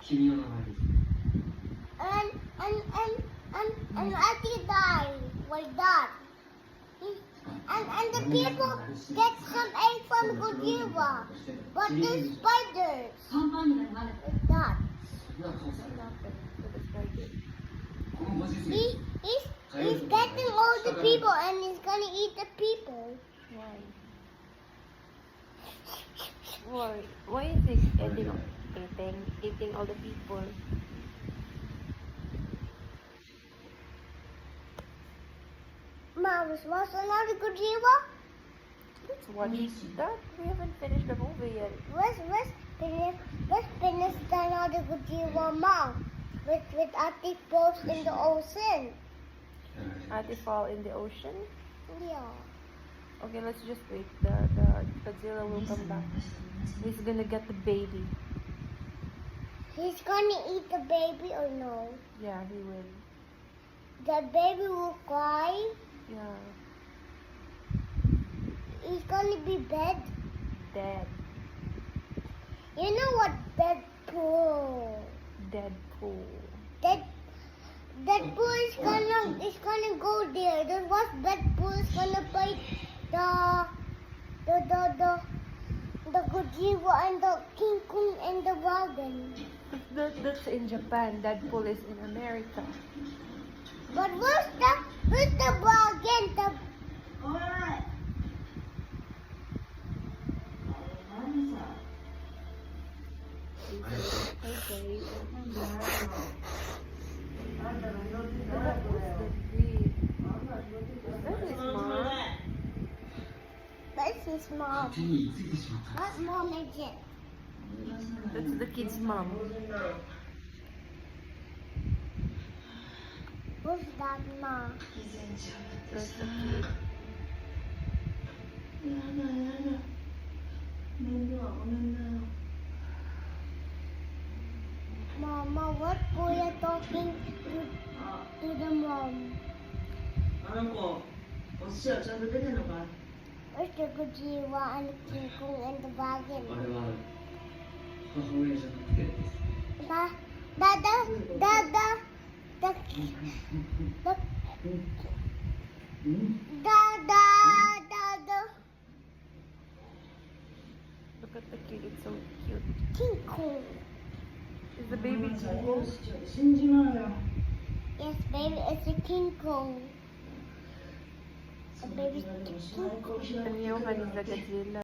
君の名前です。 And Ati died like that. And the people get some egg from Godiva, but the spiders パンパンになるまで like that. それは父さんだ。 Spider. このご時世 He's getting all the people and he's gonna eat the people. Why is he eating all the people? Mom, was another Godiva? Let's watch that. We haven't finished the movie yet. Let's finish another Godiva, Mom. With Ati falls in the ocean. Ati fall in the ocean. Yeah. Okay, let's just wait. The Godzilla will come back. He's gonna get the baby. He's gonna eat the baby or no? Yeah, he will. The baby will cry. Yeah, He's gonna be dead. dead. You know what Deadpool? Deadpool. Deadpool is gonna go there. That's what Deadpool is gonna fight the Godiva and the King Kong and the dragon. That's in Japan. Deadpool is in America. But where's the dragon? The Okay. That is mom. that's his mom. 手についてしまった。 What mom is it? That's the kid's mom. Who's that mom? That's the kid. Mama, what Kuya talking to the mom? あの子、お寿司はちゃんと出てんのか Where's the Godiva and the King Kong and the あ dragon? れは母親じゃなくてです。 Look at the kid. It's so cute. King Kong. Is the baby な Jingo? 死んじまうよ。 Yes, baby, it's a King Kong. A baby King Kong. And Johan is the Godzilla.